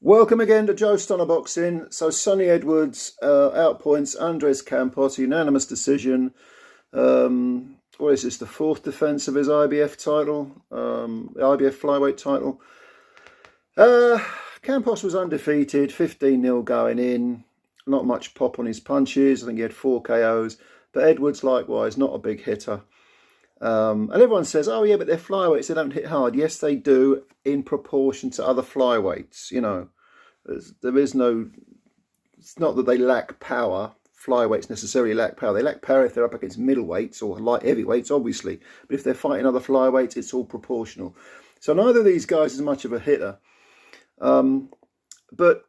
Welcome again to Joe Stunner Boxing. So Sonny Edwards outpoints Andres Campos, unanimous decision. What is this, the fourth defence of his IBF title, IBF flyweight title. Campos was undefeated, 15-0 going in. Not much pop on his punches. I think he had 4 KOs. But Edwards, likewise, not a big hitter. And everyone says, oh yeah, but they're flyweights, they don't hit hard. Yes, they do, in proportion to other flyweights. You know, there is no, it's not that they lack power. Flyweights necessarily lack power. They lack power if they're up against middleweights or light heavyweights, obviously. But if they're fighting other flyweights, it's all proportional. So neither of these guys is much of a hitter. But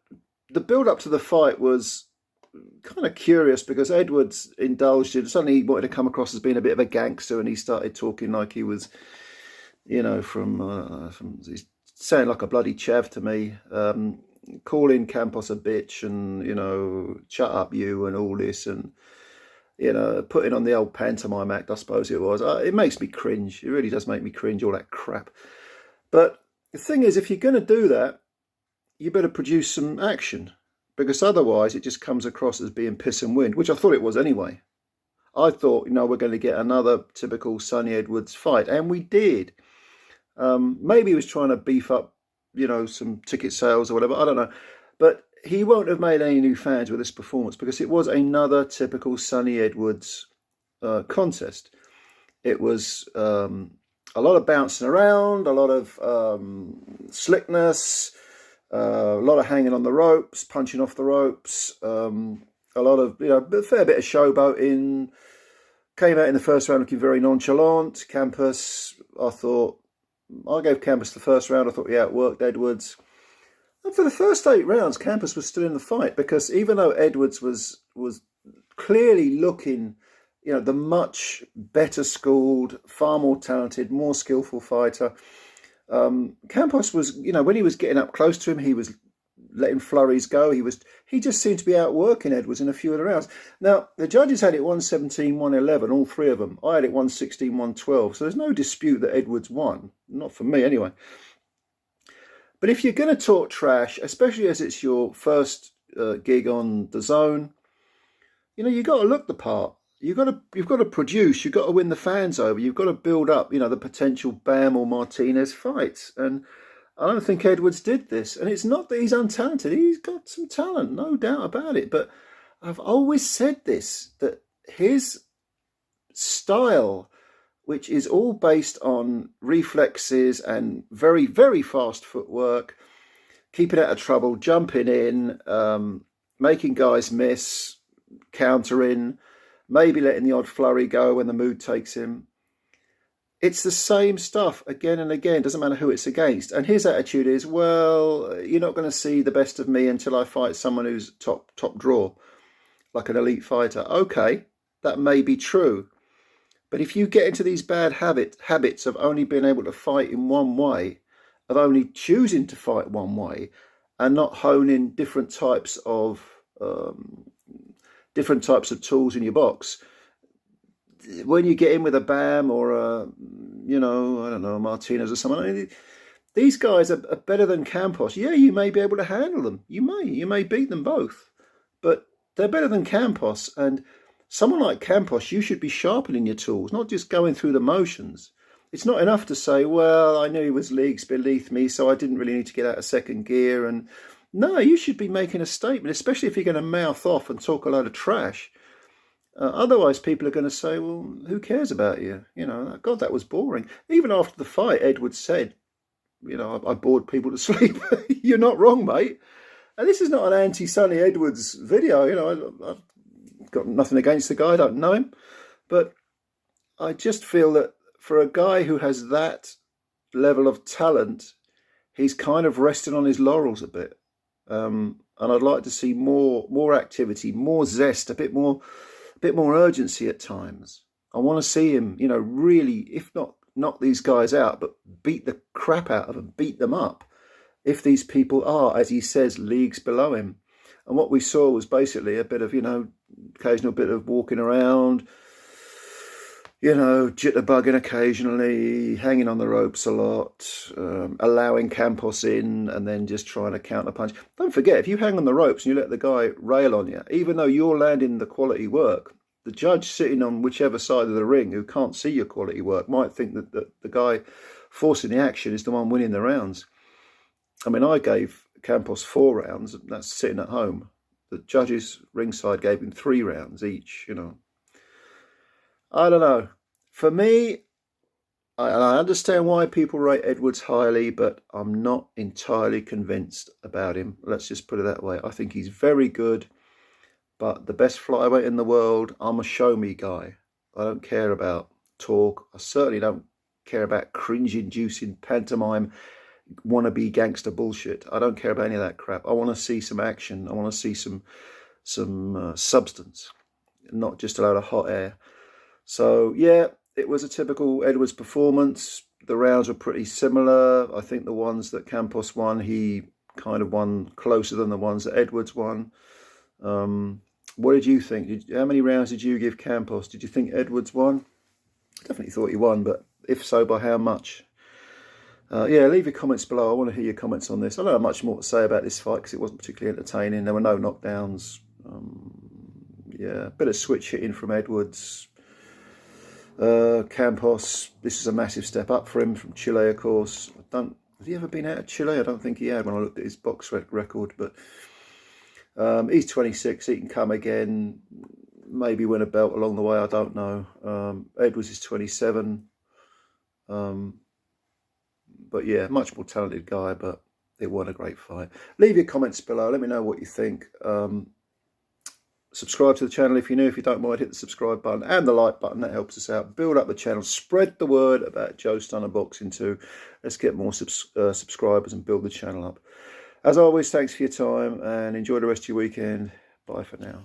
the build-up to the fight was kind of curious because Edwards indulged in, suddenly he wanted to come across as being a bit of a gangster, and he started talking like he was, you know, he's saying like a bloody chav to me, calling Campos a bitch and, you know, shut up you and all this, and, you know, putting on the old pantomime act, I suppose it was. It makes me cringe. It really does make me cringe, all that crap. But the thing is, if you're going to do that, you better produce some action, because otherwise it just comes across as being piss and wind, which I thought it was anyway. I thought, you know, we're going to get another typical Sonny Edwards fight, and we did. Maybe he was trying to beef up, you know, some ticket sales or whatever, I don't know. But he won't have made any new fans with this performance, because it was another typical Sonny Edwards contest. It was a lot of bouncing around, a lot of slickness, a lot of hanging on the ropes, punching off the ropes, a lot of, you know, a fair bit of showboating. Came out in the first round looking very nonchalant. Campos, I gave Campos the first round. I thought he outworked Edwards. And for the first 8 rounds, Campos was still in the fight, because even though Edwards was clearly looking, you know, the much better schooled, far more talented, more skillful fighter, Campos was, you know, when he was getting up close to him, he was letting flurries go. He just seemed to be outworking Edwards in a few of the rounds. Now, the judges had it 117, 111, all 3 of them. I had it 116, 112. So there's no dispute that Edwards won. Not for me, anyway. But if you're going to talk trash, especially as it's your first gig on the zone, you know, you've got to look the part. You've got to produce. You've got to win the fans over. You've got to build up, you know, the potential Bam or Martinez fights. And I don't think Edwards did this. And it's not that he's untalented. He's got some talent, no doubt about it. But I've always said this, that his style, which is all based on reflexes and very, very fast footwork, keeping out of trouble, jumping in, making guys miss, countering, maybe letting the odd flurry go when the mood takes him. It's the same stuff again and again. Doesn't matter who it's against. And his attitude is, well, you're not going to see the best of me until I fight someone who's top draw, like an elite fighter. Okay, that may be true. But if you get into these bad habits of only being able to fight in one way, of only choosing to fight one way, and not honing different types of tools in your box, when you get in with a Bam or a, you know, I don't know, Martinez or someone, I mean, these guys are better than Campos. Yeah, you may be able to handle them. You may beat them both, but they're better than Campos. And someone like Campos, you should be sharpening your tools, not just going through the motions. It's not enough to say, well, I knew he was leagues beneath me, so I didn't really need to get out of second gear. And no, you should be making a statement, especially if you're going to mouth off and talk a load of trash. Otherwise, people are going to say, well, who cares about you? You know, God, that was boring. Even after the fight, Edwards said, you know, I bored people to sleep. You're not wrong, mate. And this is not an anti-Sonny Edwards video. You know, I've got nothing against the guy. I don't know him. But I just feel that for a guy who has that level of talent, he's kind of resting on his laurels a bit. And I'd like to see more activity, more zest, a bit more urgency at times. I want to see him, you know, really, if not knock these guys out, but beat the crap out of them, beat them up, if these people are, as he says, leagues below him. And what we saw was basically a bit of, you know, occasional bit of walking around, you know, jitterbugging occasionally, hanging on the ropes a lot, allowing Campos in and then just trying to counter punch. Don't forget, if you hang on the ropes and you let the guy rail on you, even though you're landing the quality work, the judge sitting on whichever side of the ring who can't see your quality work might think that the guy forcing the action is the one winning the rounds. I mean, I gave Campos 4 rounds, that's sitting at home. The judges ringside gave him 3 rounds each, you know. I don't know. For me, I understand why people rate Edwards highly, but I'm not entirely convinced about him. Let's just put it that way. I think he's very good, but the best flyweight in the world, I'm a show me guy. I don't care about talk. I certainly don't care about cringe-inducing pantomime, wannabe gangster bullshit. I don't care about any of that crap. I want to see some action. I want to see some substance, not just a load of hot air. So, yeah, it was a typical Edwards performance. The rounds were pretty similar. I think the ones that Campos won, he kind of won closer than the ones that Edwards won. What did you think? How many rounds did you give Campos? Did you think Edwards won? I definitely thought he won, but if so, by how much? Yeah, leave your comments below. I want to hear your comments on this. I don't have much more to say about this fight because it wasn't particularly entertaining. There were no knockdowns. Yeah, a bit of switch hitting from Edwards. Campos, this is a massive step up for him from Chile, of course. Has he ever been out of Chile? I don't think he had when I looked at his box record, but he's 26, he can come again, maybe win a belt along the way, I don't know. Edwards is 27, but yeah, much more talented guy, but it wasn't a great fight. Leave your comments below, let me know what you think. Subscribe to the channel if you're new. If you don't mind, hit the subscribe button and the like button. That helps us out. Build up the channel. Spread the word about Joe Stunner Boxing too. Let's get more subscribers and build the channel up. As always, thanks for your time and enjoy the rest of your weekend. Bye for now.